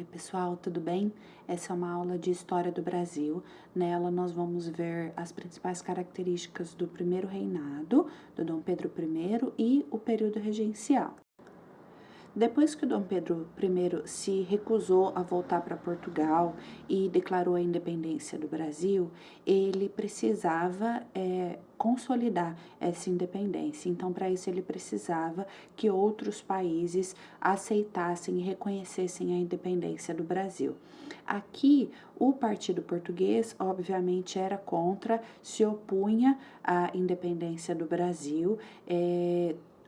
Oi, pessoal, tudo bem? Essa é uma aula de História do Brasil. Nela, nós vamos ver as principais características do primeiro reinado, do Dom Pedro I e o período regencial. Depois que o Dom Pedro I se recusou a voltar para Portugal e declarou a independência do Brasil, ele precisava consolidar essa independência. Então, para isso, ele precisava que outros países aceitassem e reconhecessem a independência do Brasil. Aqui, o Partido Português, obviamente, era contra, se opunha à independência do Brasil.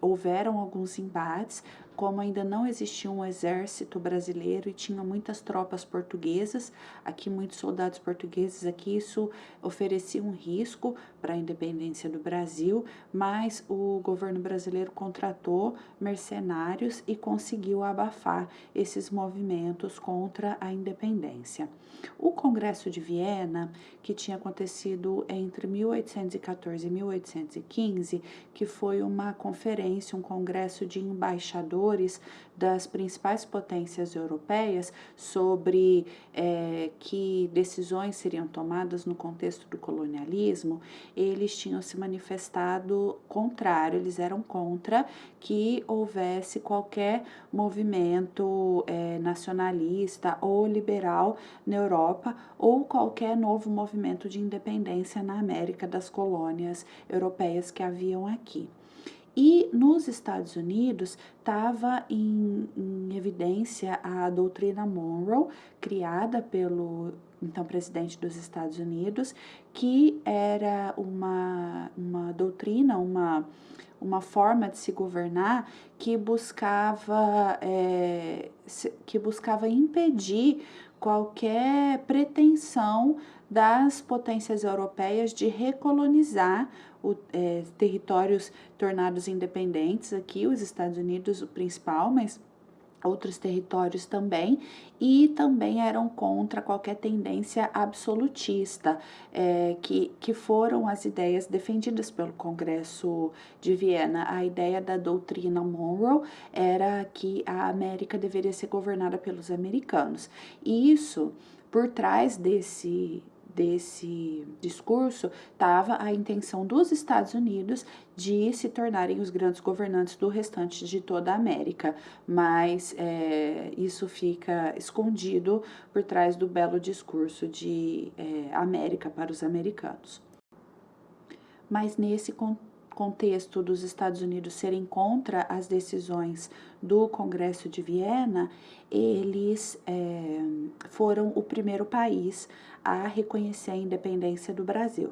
Houveram alguns embates, como ainda não existia um exército brasileiro e tinha muitas tropas portuguesas, aqui muitos soldados portugueses, aqui isso oferecia um risco para a independência do Brasil, mas o governo brasileiro contratou mercenários e conseguiu abafar esses movimentos contra a independência. O Congresso de Viena, que tinha acontecido entre 1814 e 1815, que foi uma conferência, um congresso de embaixadores das principais potências europeias sobre que decisões seriam tomadas no contexto do colonialismo, eles tinham se manifestado contrário, eles eram contra que houvesse qualquer movimento nacionalista ou liberal na Europa ou qualquer novo movimento de independência na América das colônias europeias que haviam aqui. E nos Estados Unidos estava em evidência a doutrina Monroe, criada pelo então presidente dos Estados Unidos, que era uma doutrina, uma forma de se governar que buscava impedir qualquer pretensão das potências europeias de recolonizar territórios tornados independentes, aqui os Estados Unidos o principal, mas outros territórios também, e também eram contra qualquer tendência absolutista, que foram as ideias defendidas pelo Congresso de Viena. A ideia da doutrina Monroe era que a América deveria ser governada pelos americanos. E isso, por trás desse discurso, estava a intenção dos Estados Unidos de se tornarem os grandes governantes do restante de toda a América, mas isso fica escondido por trás do belo discurso de América para os americanos. Mas nesse contexto dos Estados Unidos serem contra as decisões do Congresso de Viena, eles foram o primeiro país a reconhecer a independência do Brasil.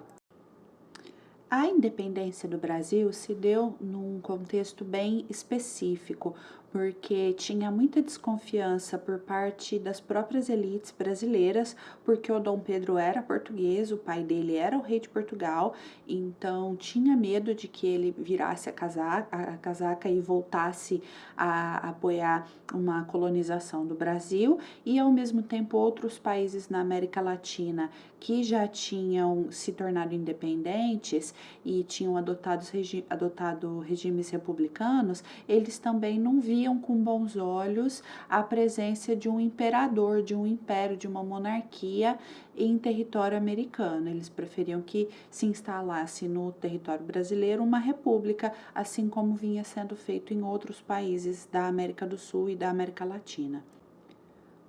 A independência do Brasil se deu num contexto bem específico, porque tinha muita desconfiança por parte das próprias elites brasileiras, porque o Dom Pedro era português, o pai dele era o rei de Portugal, então tinha medo de que ele virasse a casaca e voltasse a apoiar uma colonização do Brasil, e ao mesmo tempo outros países na América Latina que já tinham se tornado independentes e tinham adotado regimes republicanos, eles também não viam com bons olhos a presença de um imperador, de um império, de uma monarquia em território americano. Eles preferiam que se instalasse no território brasileiro uma república, assim como vinha sendo feito em outros países da América do Sul e da América Latina.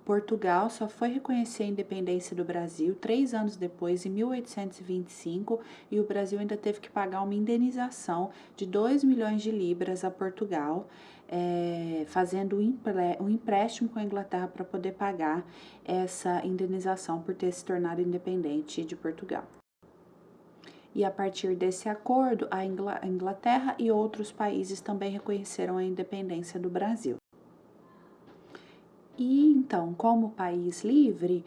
Portugal só foi reconhecer a independência do Brasil 3 anos depois, em 1825, e o Brasil ainda teve que pagar uma indenização de 2 milhões de libras a Portugal, fazendo um empréstimo com a Inglaterra para poder pagar essa indenização por ter se tornado independente de Portugal. E a partir desse acordo, a Inglaterra e outros países também reconheceram a independência do Brasil. E então, como país livre,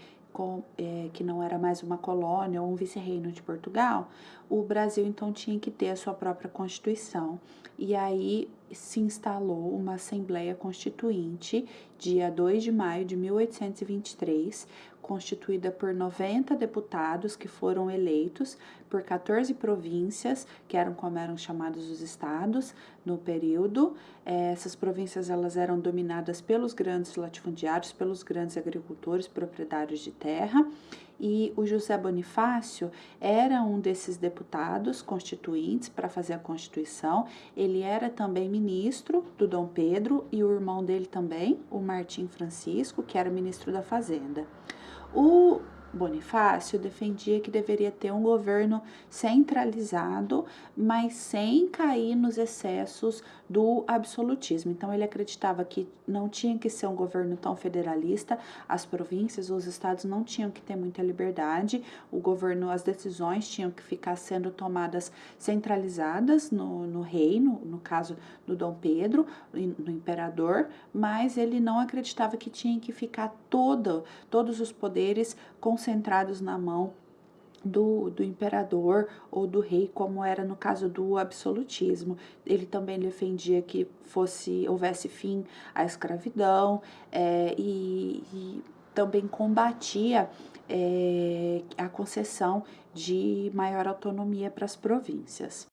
que não era mais uma colônia ou um vice-reino de Portugal, o Brasil então tinha que ter a sua própria Constituição. E aí se instalou uma Assembleia Constituinte, dia 2 de maio de 1823, constituída por 90 deputados que foram eleitos por 14 províncias, que eram como eram chamados os estados no período. Essas províncias elas eram dominadas pelos grandes latifundiários, pelos grandes agricultores, proprietários de terra, e o José Bonifácio era um desses deputados constituintes para fazer a Constituição. Ele era também ministro do Dom Pedro e o irmão dele também, o Martim Francisco, que era ministro da Fazenda. O Bonifácio defendia que deveria ter um governo centralizado, mas sem cair nos excessos do absolutismo. Então, ele acreditava que não tinha que ser um governo tão federalista, as províncias, os estados não tinham que ter muita liberdade, o governo, as decisões tinham que ficar sendo tomadas centralizadas no reino, no caso do Dom Pedro, no imperador, mas ele não acreditava que tinha que ficar todos os poderes concentrados na mão do imperador ou do rei, como era no caso do absolutismo. Ele também defendia que houvesse fim à escravidão, e também combatia a concessão de maior autonomia para as províncias.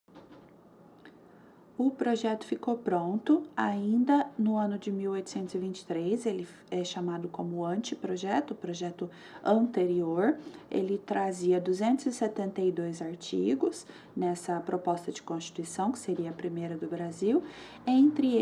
O projeto ficou pronto ainda no ano de 1823, ele é chamado como anteprojeto, o projeto anterior. Ele trazia 272 artigos nessa proposta de Constituição, que seria a primeira do Brasil. Entre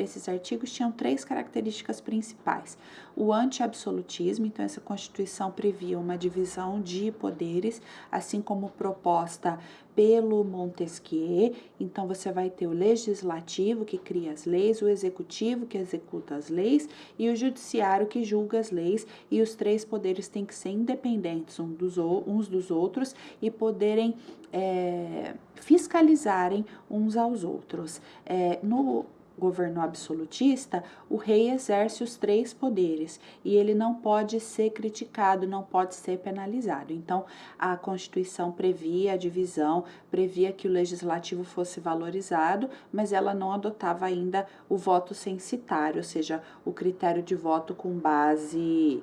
esses artigos, tinham 3 características principais. O anti-absolutismo, então essa Constituição previa uma divisão de poderes, assim como proposta pelo Montesquieu. Então você vai ter o legislativo, que cria as leis, o executivo, que executa as leis, e o judiciário, que julga as leis, e os 3 poderes têm que ser independentes uns dos outros e poderem fiscalizarem uns aos outros. No governo absolutista, o rei exerce os 3 poderes e ele não pode ser criticado, não pode ser penalizado. Então, a Constituição previa a divisão, previa que o legislativo fosse valorizado, mas ela não adotava ainda o voto censitário, ou seja, o critério de voto com base...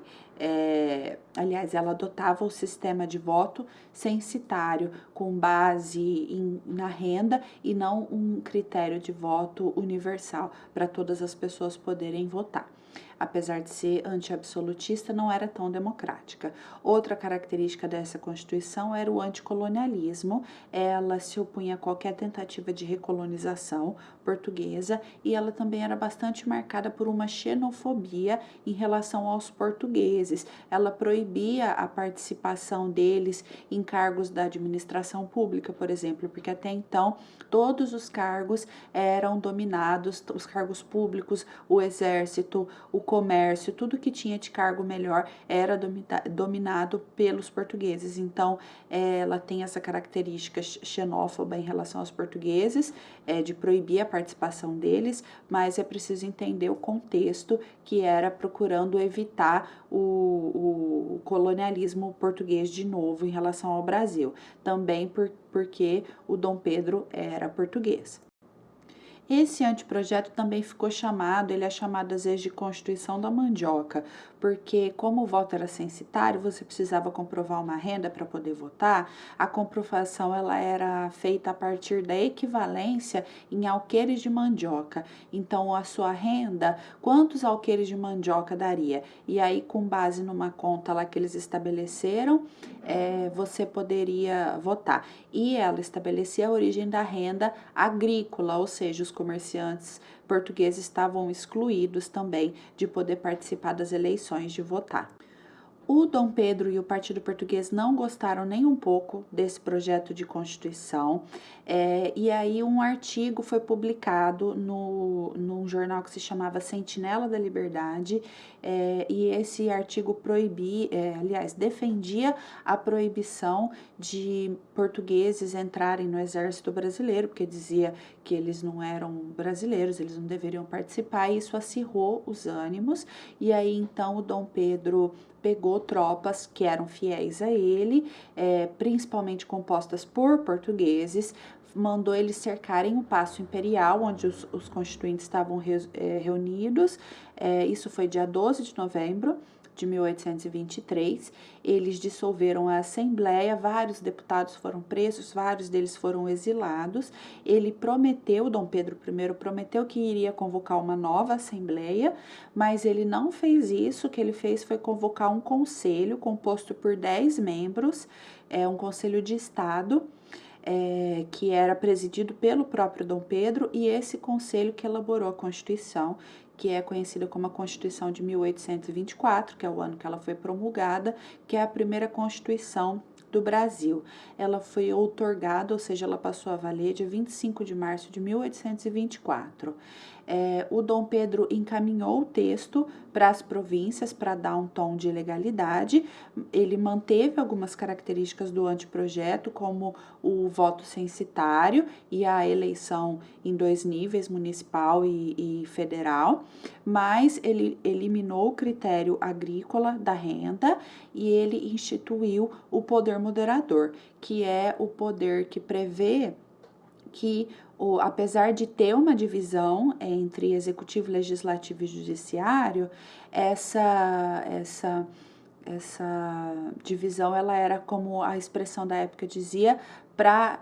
aliás, ela adotava o sistema de voto censitário com base na renda e não um critério de voto universal para todas as pessoas poderem votar. Apesar de ser anti-absolutista, não era tão democrática. Outra característica dessa Constituição era o anticolonialismo. Ela se opunha a qualquer tentativa de recolonização portuguesa e ela também era bastante marcada por uma xenofobia em relação aos portugueses. Ela proibia a participação deles em cargos da administração pública, por exemplo, porque até então todos os cargos eram dominados, os cargos públicos, o exército, o comércio, tudo que tinha de cargo melhor era dominado pelos portugueses. Então, ela tem essa característica xenófoba em relação aos portugueses, de proibir a participação deles, mas é preciso entender o contexto, que era procurando evitar o colonialismo português de novo em relação ao Brasil, também porque o Dom Pedro era português. Esse anteprojeto também ficou chamado, ele é chamado às vezes de Constituição da Mandioca, porque como o voto era censitário, você precisava comprovar uma renda para poder votar. A comprovação ela era feita a partir da equivalência em alqueires de mandioca. Então, a sua renda, quantos alqueires de mandioca daria? E aí, com base numa conta lá que eles estabeleceram, você poderia votar. E ela estabelecia a origem da renda agrícola, ou seja, os comerciantes portugueses estavam excluídos também de poder participar das eleições, de votar. O Dom Pedro e o Partido Português não gostaram nem um pouco desse projeto de Constituição, e aí um artigo foi publicado num jornal que se chamava Sentinela da Liberdade, e esse artigo defendia a proibição de portugueses entrarem no exército brasileiro, porque dizia que eles não eram brasileiros, eles não deveriam participar, e isso acirrou os ânimos, e aí então o Dom Pedro pegou tropas que eram fiéis a ele, principalmente compostas por portugueses, mandou eles cercarem o Paço Imperial, onde os constituintes estavam reunidos. Isso foi dia 12 de novembro de 1823, eles dissolveram a Assembleia, vários deputados foram presos, vários deles foram exilados. Ele prometeu, Dom Pedro I prometeu que iria convocar uma nova Assembleia, mas ele não fez isso. O que ele fez foi convocar um conselho composto por 10 membros, um conselho de Estado, que era presidido pelo próprio Dom Pedro, e esse conselho que elaborou a Constituição, que é conhecida como a Constituição de 1824, que é o ano que ela foi promulgada, que é a primeira Constituição do Brasil. Ela foi outorgada, ou seja, ela passou a valer dia 25 de março de 1824. O Dom Pedro encaminhou o texto para as províncias para dar um tom de legalidade. Ele manteve algumas características do anteprojeto, como o voto censitário e a eleição em 2 níveis, municipal e federal, mas ele eliminou o critério agrícola da renda e ele instituiu o poder moderador, que é o poder que prevê que, apesar de ter uma divisão entre executivo, legislativo e judiciário, essa divisão ela era, como a expressão da época dizia, para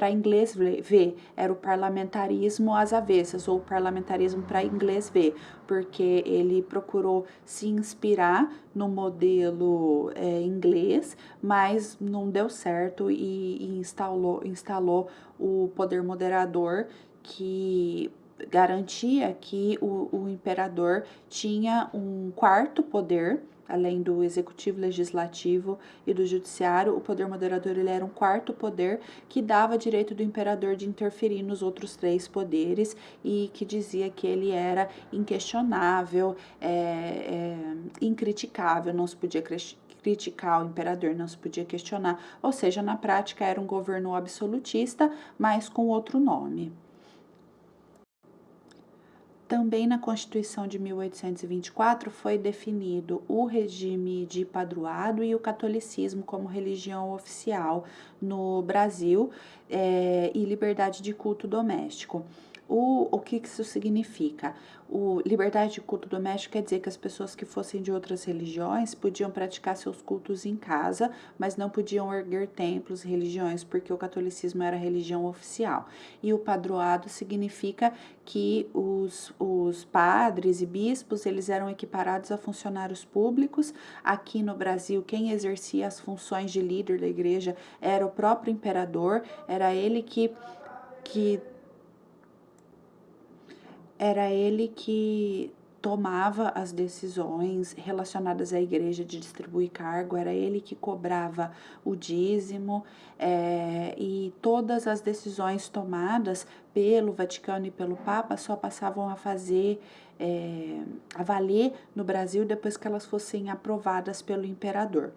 inglês ver, era o parlamentarismo às avessas, ou o parlamentarismo para inglês ver, porque ele procurou se inspirar no modelo inglês, mas não deu certo e instalou o poder moderador, que garantia que o imperador tinha um quarto poder, além do executivo, legislativo e do judiciário. O poder moderador ele era um quarto poder que dava direito do imperador de interferir nos outros 3 poderes e que dizia que ele era inquestionável, incriticável, não se podia criticar o imperador, não se podia questionar, ou seja, na prática era um governo absolutista, mas com outro nome. Também na Constituição de 1824 foi definido o regime de padroado e o catolicismo como religião oficial no Brasil, e liberdade de culto doméstico. O que isso significa? Liberdade de culto doméstico quer dizer que as pessoas que fossem de outras religiões podiam praticar seus cultos em casa, mas não podiam erguer templos e religiões, porque o catolicismo era a religião oficial. E o padroado significa que os padres e bispos eles eram equiparados a funcionários públicos. Aqui no Brasil, quem exercia as funções de líder da igreja era o próprio imperador, era ele que tomava as decisões relacionadas à igreja de distribuir cargo, era ele que cobrava o dízimo, e todas as decisões tomadas pelo Vaticano e pelo Papa só passavam a valer no Brasil depois que elas fossem aprovadas pelo imperador.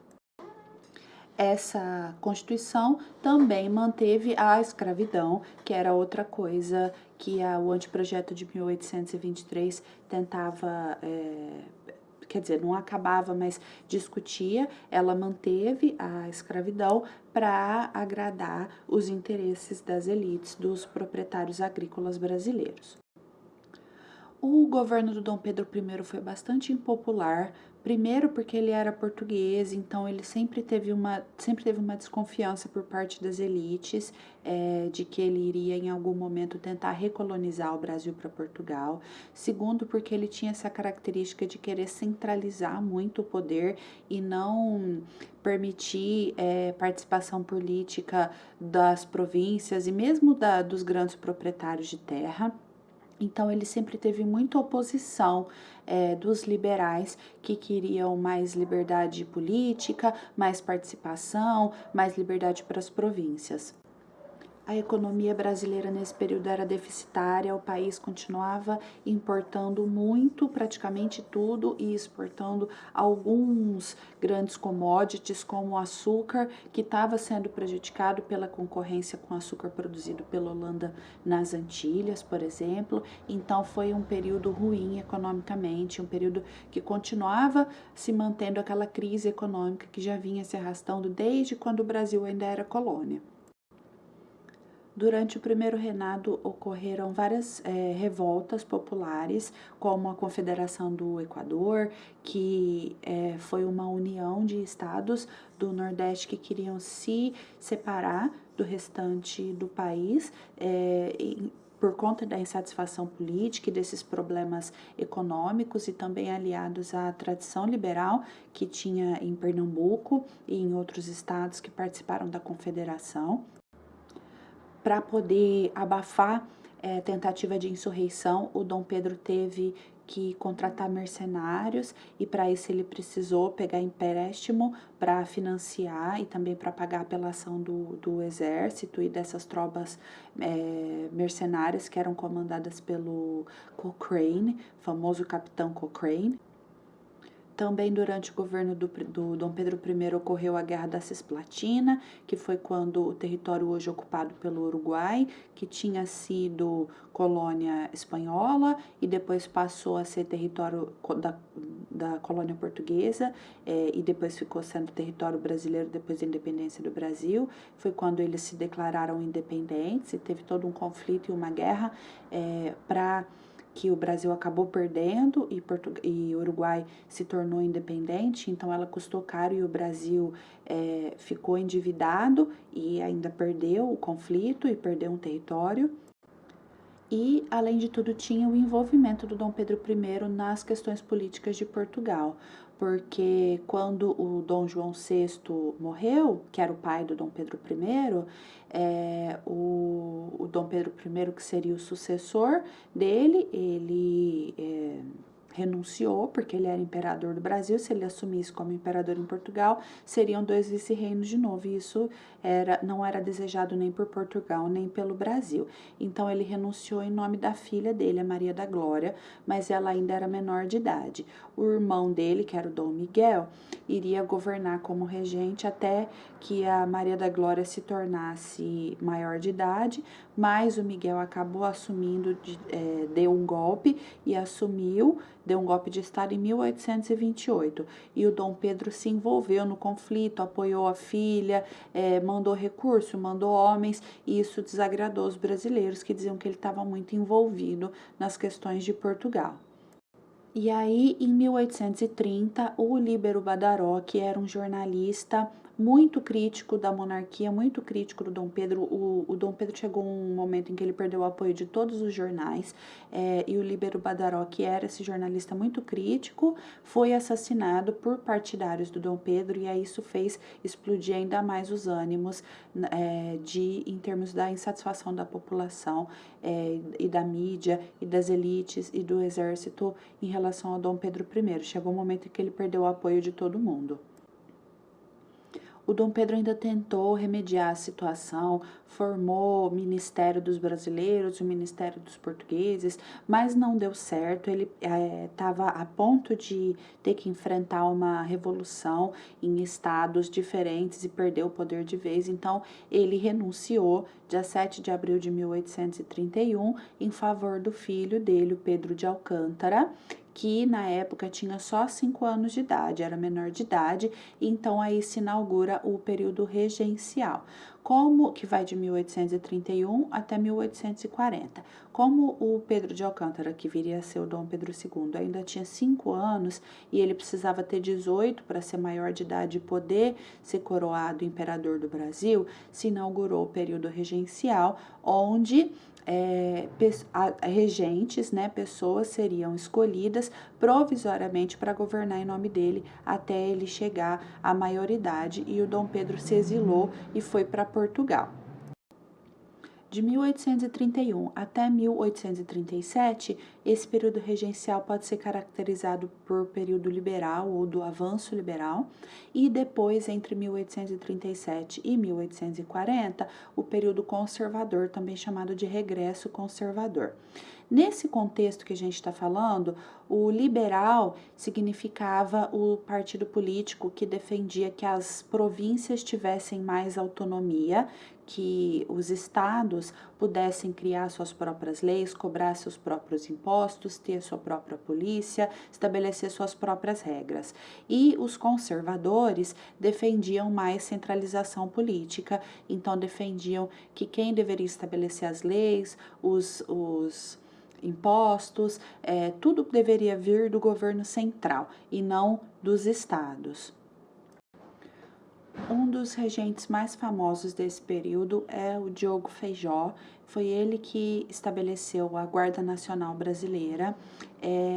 Essa Constituição também manteve a escravidão, que era outra coisa que o anteprojeto de 1823 tentava, quer dizer, não acabava, mas discutia. Ela manteve a escravidão para agradar os interesses das elites, dos proprietários agrícolas brasileiros. O governo do Dom Pedro I foi bastante impopular, primeiro porque ele era português, então ele sempre teve uma desconfiança por parte das elites, de que ele iria em algum momento tentar recolonizar o Brasil para Portugal. Segundo, porque ele tinha essa característica de querer centralizar muito o poder e não permitir participação política das províncias e mesmo dos grandes proprietários de terra. Então, ele sempre teve muita oposição dos liberais, que queriam mais liberdade política, mais participação, mais liberdade para as províncias. A economia brasileira nesse período era deficitária, o país continuava importando muito, praticamente tudo, e exportando alguns grandes commodities, como o açúcar, que estava sendo prejudicado pela concorrência com açúcar produzido pela Holanda nas Antilhas, por exemplo. Então foi um período ruim economicamente, um período que continuava se mantendo aquela crise econômica que já vinha se arrastando desde quando o Brasil ainda era colônia. Durante o primeiro reinado ocorreram várias revoltas populares, como a Confederação do Equador, que foi uma união de estados do Nordeste que queriam se separar do restante do país, por conta da insatisfação política e desses problemas econômicos, e também aliados à tradição liberal que tinha em Pernambuco e em outros estados que participaram da Confederação. Para poder abafar tentativa de insurreição, o Dom Pedro teve que contratar mercenários, e para isso ele precisou pegar empréstimo para financiar e também para pagar a apelação do exército e dessas tropas mercenárias que eram comandadas pelo Cochrane, famoso capitão Cochrane. Também durante o governo do Dom Pedro I ocorreu a Guerra da Cisplatina, que foi quando o território hoje ocupado pelo Uruguai, que tinha sido colônia espanhola e depois passou a ser território da colônia portuguesa, e depois ficou sendo território brasileiro depois da independência do Brasil. Foi quando eles se declararam independentes e teve todo um conflito e uma guerra para que o Brasil acabou perdendo e o Uruguai se tornou independente, então ela custou caro e o Brasil ficou endividado e ainda perdeu o conflito e perdeu um território. E, além de tudo, tinha o envolvimento do Dom Pedro I nas questões políticas de Portugal, porque quando o Dom João VI morreu, que era o pai do Dom Pedro I, o Dom Pedro I, que seria o sucessor dele, ele renunciou, porque ele era imperador do Brasil. Se ele assumisse como imperador em Portugal, seriam 2 vice-reinos de novo, e isso não era desejado nem por Portugal, nem pelo Brasil. Então, ele renunciou em nome da filha dele, a Maria da Glória, mas ela ainda era menor de idade. O irmão dele, que era o Dom Miguel, iria governar como regente até que a Maria da Glória se tornasse maior de idade, mas o Miguel acabou assumindo, deu um golpe e deu um golpe de Estado em 1828, e o Dom Pedro se envolveu no conflito, apoiou a filha, mandou recurso, mandou homens, e isso desagradou os brasileiros, que diziam que ele estava muito envolvido nas questões de Portugal. E aí, em 1830, o Líbero Badaró, que era um jornalista muito crítico da monarquia, muito crítico do Dom Pedro, o Dom Pedro chegou um momento em que ele perdeu o apoio de todos os jornais, e o Líbero Badaró, que era esse jornalista muito crítico, foi assassinado por partidários do Dom Pedro, e aí isso fez explodir ainda mais os ânimos em termos da insatisfação da população, e da mídia, e das elites, e do exército em relação ao Dom Pedro I. Chegou um momento em que ele perdeu o apoio de todo mundo. O Dom Pedro ainda tentou remediar a situação, formou o Ministério dos Brasileiros, o Ministério dos Portugueses, mas não deu certo. Ele estava a ponto de ter que enfrentar uma revolução em estados diferentes e perder o poder de vez, então ele renunciou dia 7 de abril de 1831 em favor do filho dele, o Pedro de Alcântara, que na época tinha só 5 anos de idade, era menor de idade, então aí se inaugura o período regencial, que vai de 1831 até 1840. Como o Pedro de Alcântara, que viria a ser o Dom Pedro II, ainda tinha 5 anos e ele precisava ter 18 para ser maior de idade e poder ser coroado imperador do Brasil, se inaugurou o período regencial, onde regentes, pessoas seriam escolhidas provisoriamente para governar em nome dele até ele chegar à maioridade, e o Dom Pedro se exilou e foi para Portugal. De 1831 até 1837, esse período regencial pode ser caracterizado por período liberal ou do avanço liberal, e depois, entre 1837 e 1840, o período conservador, também chamado de regresso conservador. Nesse contexto que a gente está falando, o liberal significava o partido político que defendia que as províncias tivessem mais autonomia, que os estados pudessem criar suas próprias leis, cobrar seus próprios impostos, impostos, ter sua própria polícia, estabelecer suas próprias regras. E os conservadores defendiam mais centralização política, então defendiam que quem deveria estabelecer as leis, os impostos, tudo deveria vir do governo central e não dos estados. Um dos regentes mais famosos desse período é o Diogo Feijó. Foi ele que estabeleceu a Guarda Nacional Brasileira.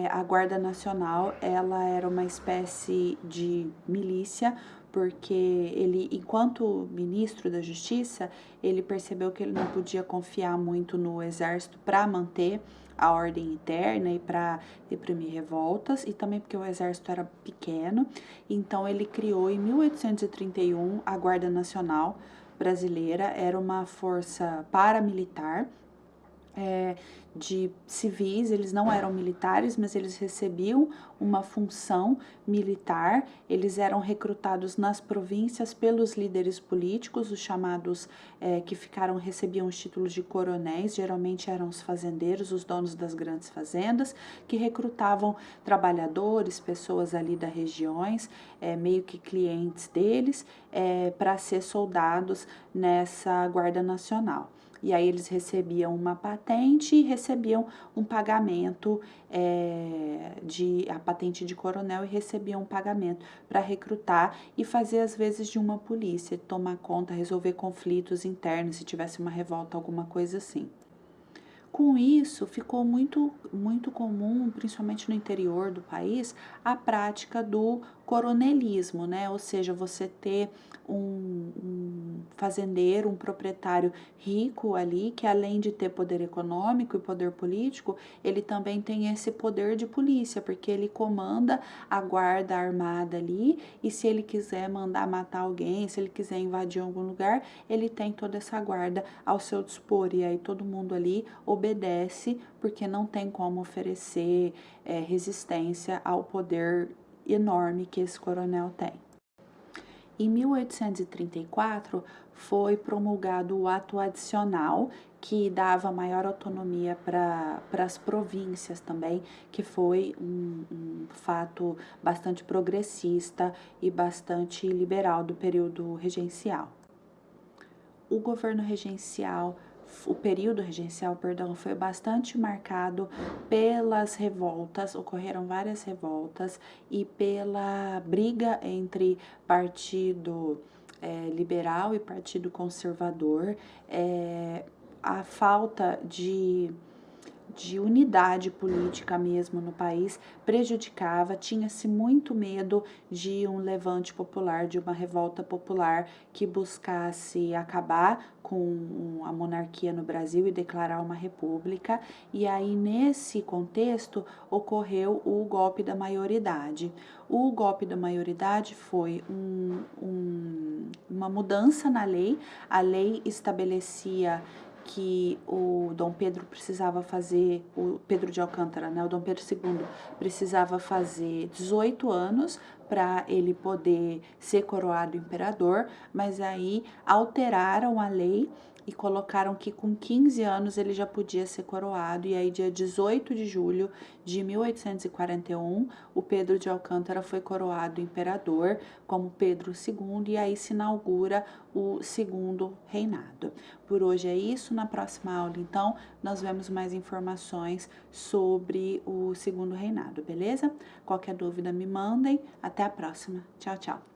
A Guarda Nacional, ela era uma espécie de milícia, porque ele, enquanto ministro da Justiça, ele percebeu que ele não podia confiar muito no exército para manter a ordem interna e para reprimir revoltas, e também porque o exército era pequeno. Então ele criou em 1831 a Guarda Nacional Brasileira. Era uma força paramilitar, de civis. Eles não eram militares, mas eles recebiam uma função militar. Eles eram recrutados nas províncias pelos líderes políticos, os chamados que recebiam os títulos de coronéis. Geralmente eram os fazendeiros, os donos das grandes fazendas, que recrutavam trabalhadores, pessoas ali das regiões, meio que clientes deles, para ser soldados nessa Guarda Nacional. E aí eles recebiam uma patente e recebiam um pagamento, a patente de coronel, e recebiam um pagamento para recrutar e fazer às vezes de uma polícia, tomar conta, resolver conflitos internos, se tivesse uma revolta, alguma coisa assim. Com isso, ficou muito comum, principalmente no interior do país, a prática do coronelismo, né? Ou seja, você ter um fazendeiro, um proprietário rico ali, que além de ter poder econômico e poder político, ele também tem esse poder de polícia, porque ele comanda a guarda armada ali, e se ele quiser mandar matar alguém, se ele quiser invadir algum lugar, ele tem toda essa guarda ao seu dispor, e aí todo mundo ali obedece, porque não tem como oferecer resistência ao poder enorme que esse coronel tem. Em 1834, foi promulgado o Ato Adicional, que dava maior autonomia para as províncias também, que foi um fato bastante progressista e bastante liberal do período regencial. O período regencial, foi bastante marcado pelas revoltas. Ocorreram várias revoltas e pela briga entre partido liberal e partido conservador, a falta de unidade política mesmo no país prejudicava. Tinha-se muito medo de um levante popular, de uma revolta popular que buscasse acabar com a monarquia no Brasil e declarar uma república. E aí, nesse contexto, ocorreu o golpe da maioridade. O golpe da maioridade foi uma mudança na lei. A lei estabelecia que o Dom Pedro precisava fazer, o Pedro de Alcântara, né, o Dom Pedro II precisava fazer 18 anos para ele poder ser coroado imperador, mas aí alteraram a lei e colocaram que com 15 anos ele já podia ser coroado. E aí, dia 18 de julho de 1841, o Pedro de Alcântara foi coroado imperador como Pedro II, e aí se inaugura o segundo reinado. Por hoje é isso. Na próxima aula, então, nós vemos mais informações sobre o segundo reinado, beleza? Qualquer dúvida me mandem. Até a próxima. Tchau, tchau.